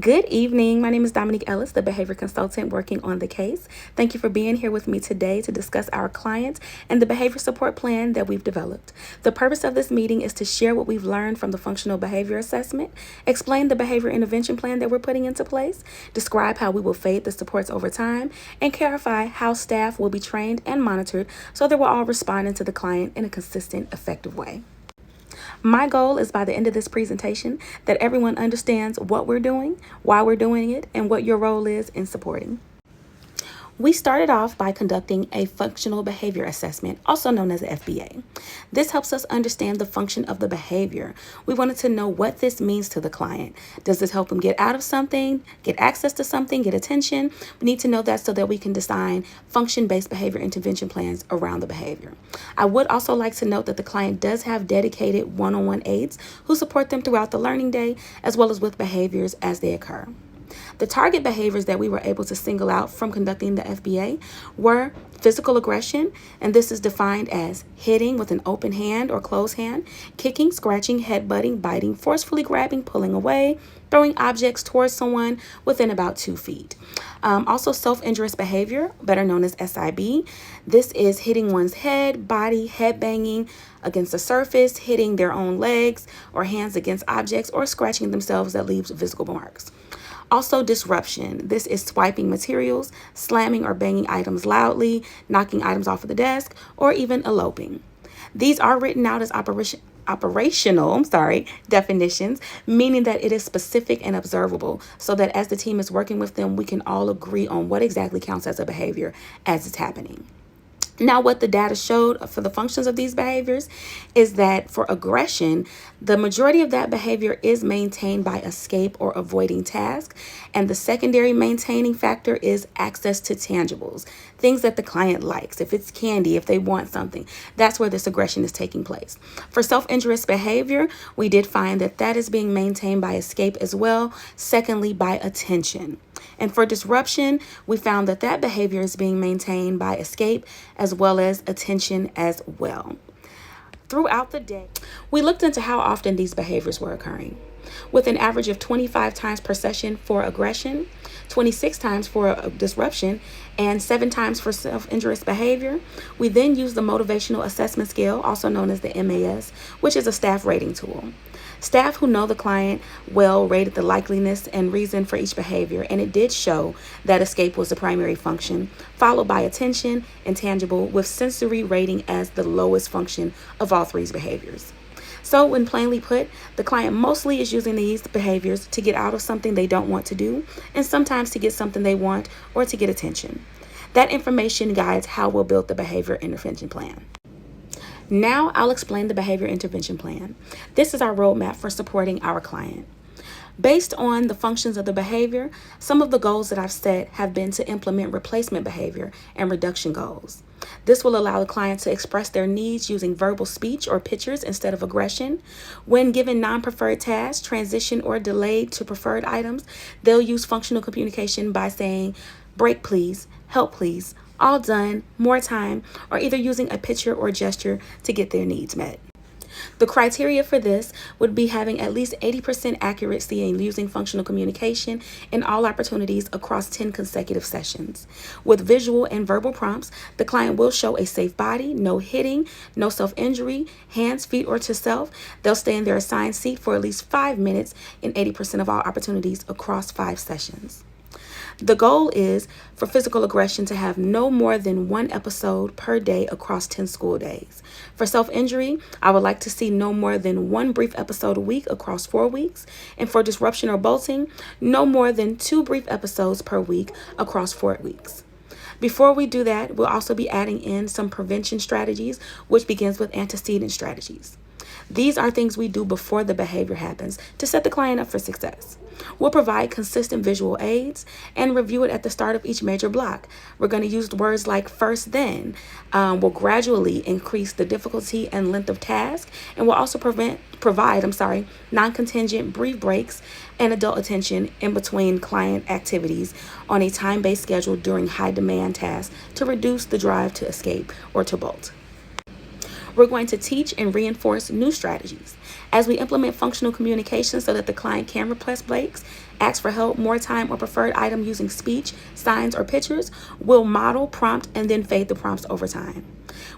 Good evening. My name is Dominique Ellis, the behavior consultant working on the case. Thank you for being here with me today to discuss our client and the behavior support plan that we've developed. The purpose of this meeting is to share what we've learned from the functional behavior assessment, explain the behavior intervention plan that we're putting into place, describe how we will fade the supports over time, and clarify how staff will be trained and monitored so that we're all responding to the client in a consistent, effective way. My goal is by the end of this presentation that everyone understands what we're doing, why we're doing it, and what your role is in supporting. We started off by conducting a functional behavior assessment, also known as the FBA. This helps us understand the function of the behavior. We wanted to know what this means to the client. Does this help them get out of something, get access to something, get attention? We need to know that so that we can design function-based behavior intervention plans around the behavior. I would also like to note that the client does have dedicated one-on-one aides who support them throughout the learning day, as well as with behaviors as they occur. The target behaviors that we were able to single out from conducting the FBA were physical aggression, and this is defined as hitting with an open hand or closed hand, kicking, scratching, headbutting, biting, forcefully grabbing, pulling away, throwing objects towards someone within about 2 feet. Also self-injurious behavior, better known as SIB. This is hitting one's head, body, head banging against a surface, hitting their own legs or hands against objects, or scratching themselves that leaves visible marks. Also disruption. This is swiping materials, slamming or banging items loudly, knocking items off of the desk, or even eloping. These are written out as operational definitions, meaning that it is specific and observable, so that as the team is working with them, we can all agree on what exactly counts as a behavior as it's happening. Now, what the data showed for the functions of these behaviors is that for aggression, the majority of that behavior is maintained by escape or avoiding task, and the secondary maintaining factor is access to tangibles, things that the client likes. If it's candy, if they want something, that's where this aggression is taking place. For self-injurious behavior, we did find that that is being maintained by escape as well, secondly by attention. And for disruption, we found that that behavior is being maintained by escape as well as attention as well. Throughout the day, we looked into how often these behaviors were occurring, with an average of 25 times per session for aggression, 26 times for disruption, and 7 times for self-injurious behavior. We then used the motivational assessment scale, also known as the MAS, which is a staff rating tool. Staff who know the client well rated the likeliness and reason for each behavior, and it did show that escape was the primary function, followed by attention and tangible, with sensory rating as the lowest function of all 3 behaviors. So when plainly put, the client mostly is using these behaviors to get out of something they don't want to do, and sometimes to get something they want or to get attention. That information guides how we'll build the behavior intervention plan. Now I'll explain the behavior intervention plan. This is our roadmap for supporting our client. Based on the functions of the behavior, some of the goals that I've set have been to implement replacement behavior and reduction goals. This will allow the client to express their needs using verbal speech or pictures instead of aggression. When given non-preferred tasks, transition or delayed to preferred items, they'll use functional communication by saying, "Break please," "Help please," "All done," "More time," or either using a picture or gesture to get their needs met. The criteria for this would be having at least 80% accuracy in using functional communication in all opportunities across 10 consecutive sessions. With visual and verbal prompts, the client will show a safe body, no hitting, no self-injury, hands, feet, or to self. They'll stay in their assigned seat for at least 5 minutes in 80% of all opportunities across 5 sessions. The goal is for physical aggression to have no more than 1 episode per day across 10 school days. For self-injury, I would like to see no more than 1 brief episode a week across 4 weeks. And for disruption or bolting, no more than 2 brief episodes per week across 4 weeks. Before we do that, we'll also be adding in some prevention strategies, which begins with antecedent strategies. These are things we do before the behavior happens to set the client up for success. We'll provide consistent visual aids and review it at the start of each major block. We're going to use words like first, then. We'll gradually increase the difficulty and length of task, and we'll also provide non-contingent brief breaks and adult attention in between client activities on a time-based schedule during high-demand tasks to reduce the drive to escape or to bolt. We're going to teach and reinforce new strategies. As we implement functional communication so that the client can request breaks, ask for help, more time, or preferred item using speech, signs, or pictures, we'll model, prompt, and then fade the prompts over time.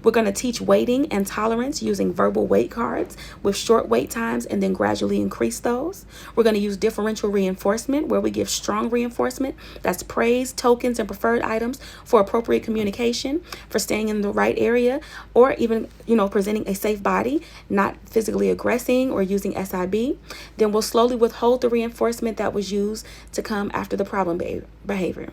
We're going to teach waiting and tolerance using verbal wait cards with short wait times and then gradually increase those. We're going to use differential reinforcement where we give strong reinforcement, that's praise, tokens, and preferred items for appropriate communication, for staying in the right area, or even, presenting a safe body, not physically aggressing or using SIB. Then we'll slowly withhold the reinforcement that was used to come after the problem behavior.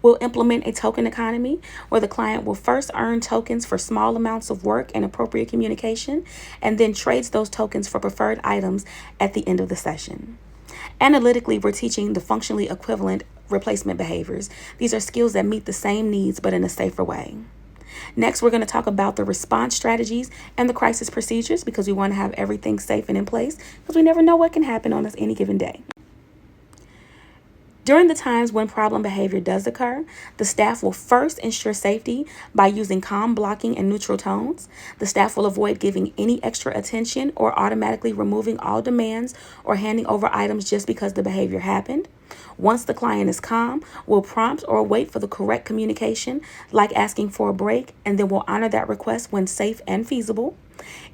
We'll implement a token economy where the client will first earn tokens for small amounts of work and appropriate communication, and then trades those tokens for preferred items at the end of the session. Analytically, we're teaching the functionally equivalent replacement behaviors. These are skills that meet the same needs but in a safer way. Next, we're going to talk about the response strategies and the crisis procedures because we want to have everything safe and in place because we never know what can happen on any given day. During the times when problem behavior does occur, the staff will first ensure safety by using calm blocking and neutral tones. The staff will avoid giving any extra attention or automatically removing all demands or handing over items just because the behavior happened. Once the client is calm, we'll prompt or wait for the correct communication, like asking for a break, and then we'll honor that request when safe and feasible.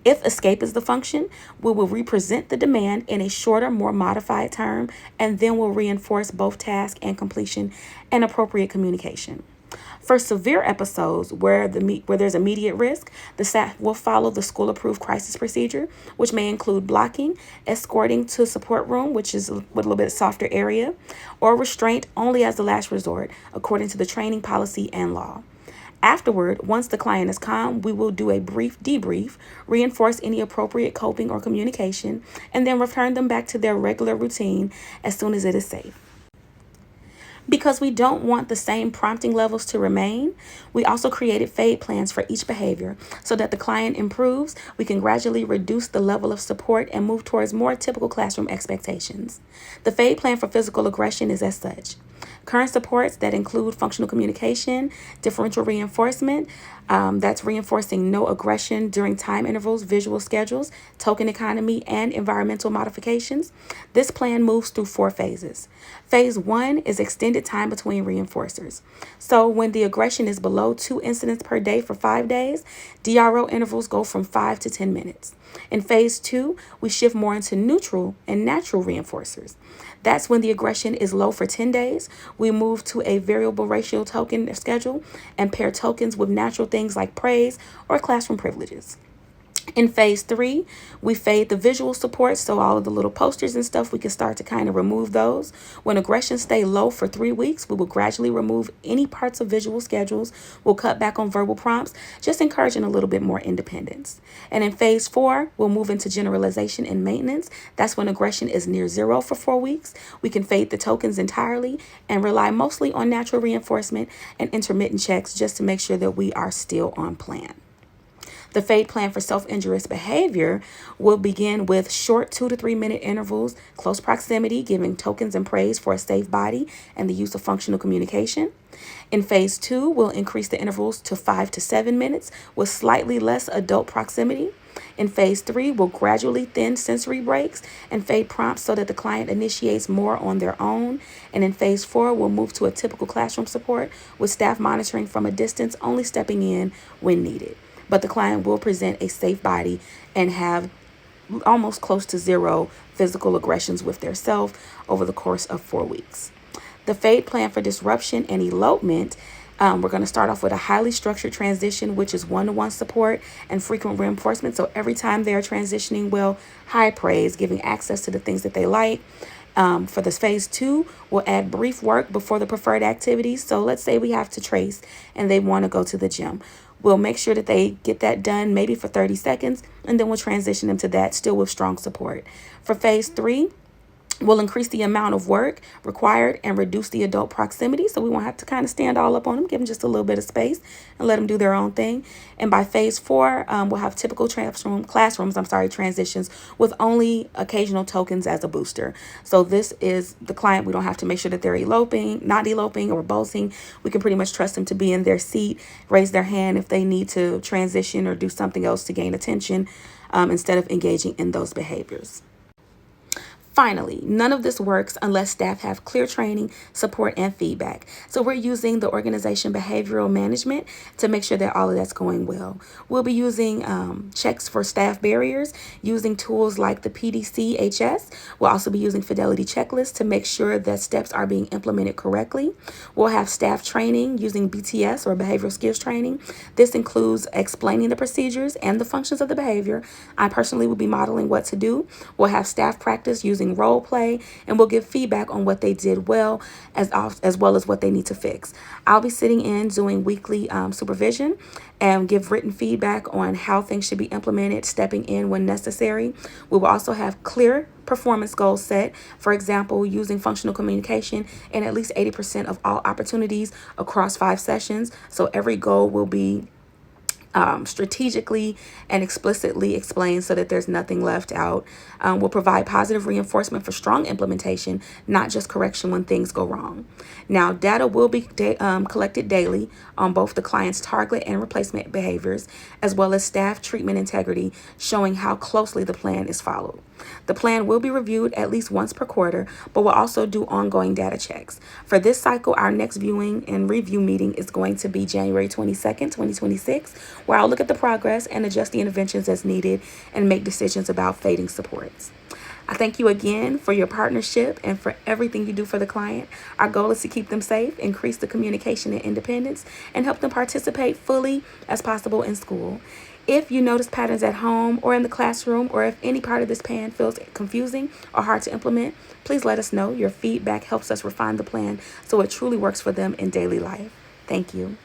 If escape is the function, we will represent the demand in a shorter, more modified term, and then we'll reinforce both task and completion and appropriate communication. For severe episodes where there's immediate risk, the staff will follow the school-approved crisis procedure, which may include blocking, escorting to support room, which is a little bit softer area, or restraint only as the last resort, according to the training policy and law. Afterward, once the client is calm, we will do a brief debrief, reinforce any appropriate coping or communication, and then return them back to their regular routine as soon as it is safe. Because we don't want the same prompting levels to remain, we also created fade plans for each behavior so that the client improves, we can gradually reduce the level of support and move towards more typical classroom expectations. The fade plan for physical aggression is as such. Current supports that include functional communication, differential reinforcement, that's reinforcing no aggression during time intervals, visual schedules, token economy, and environmental modifications. This plan moves through 4 phases. Phase 1 is extended time between reinforcers. So when the aggression is below 2 incidents per day for 5 days, DRO intervals go from 5 to 10 minutes. In phase 2, we shift more into neutral and natural reinforcers. That's when the aggression is low for 10 days. We move to a variable ratio token schedule and pair tokens with natural things like praise or classroom privileges. In phase 3, we fade the visual support, so all of the little posters and stuff, we can start to kind of remove those. When aggression stay low for 3 weeks, we will gradually remove any parts of visual schedules. We'll cut back on verbal prompts, just encouraging a little bit more independence. And in phase 4, we'll move into generalization and maintenance. That's when aggression is near 0 for 4 weeks. We can fade the tokens entirely and rely mostly on natural reinforcement and intermittent checks just to make sure that we are still on plan. The fade plan for self-injurious behavior will begin with short 2 to 3 minute intervals, close proximity, giving tokens and praise for a safe body and the use of functional communication. In phase 2, we'll increase the intervals to 5 to 7 minutes with slightly less adult proximity. In phase 3, we'll gradually thin sensory breaks and fade prompts so that the client initiates more on their own. And in phase 4, we'll move to a typical classroom support with staff monitoring from a distance, only stepping in when needed. But the client will present a safe body and have almost close to 0 physical aggressions with their self over the course of 4 weeks. The fade plan for disruption and elopement, we're going to start off with a highly structured transition, which is one-to-one support and frequent reinforcement. So every time they're transitioning, well, high praise, giving access to the things that they like. For this phase 2, we'll add brief work before the preferred activities. So let's say we have to trace and they want to go to the gym. We'll make sure that they get that done maybe for 30 seconds, and then we'll transition them to that still with strong support. For phase 3, will increase the amount of work required and reduce the adult proximity. So we won't have to kind of stand all up on them, give them just a little bit of space and let them do their own thing. And by phase 4, we'll have typical classrooms, transitions with only occasional tokens as a booster. So this is the client. We don't have to make sure that they're not eloping or bolting. We can pretty much trust them to be in their seat, raise their hand if they need to transition or do something else to gain attention, instead of engaging in those behaviors. Finally, none of this works unless staff have clear training, support, and feedback. So we're using the organization behavioral management to make sure that all of that's going well. We'll be using checks for staff barriers, using tools like the PDCHS. We'll also be using fidelity checklists to make sure that steps are being implemented correctly. We'll have staff training using BTS or behavioral skills training. This includes explaining the procedures and the functions of the behavior. I personally will be modeling what to do. We'll have staff practice using role play, and we'll give feedback on what they did well as well as what they need to fix. I'll be sitting in doing weekly supervision and give written feedback on how things should be implemented, stepping in when necessary. We will also have clear performance goals set, for example, using functional communication in at least 80% of all opportunities across 5 sessions. So every goal will be strategically and explicitly explained so that there's nothing left out. Will provide positive reinforcement for strong implementation, not just correction when things go wrong. Now, data will be collected daily on both the client's target and replacement behaviors, as well as staff treatment integrity, showing how closely the plan is followed. The plan will be reviewed at least once per quarter, but we'll also do ongoing data checks. For this cycle, our next viewing and review meeting is going to be January 22nd, 2026, where I'll look at the progress and adjust the interventions as needed and make decisions about fading supports. I thank you again for your partnership and for everything you do for the client. Our goal is to keep them safe, increase the communication and independence, and help them participate fully as possible in school. If you notice patterns at home or in the classroom, or if any part of this plan feels confusing or hard to implement, please let us know. Your feedback helps us refine the plan so it truly works for them in daily life. Thank you.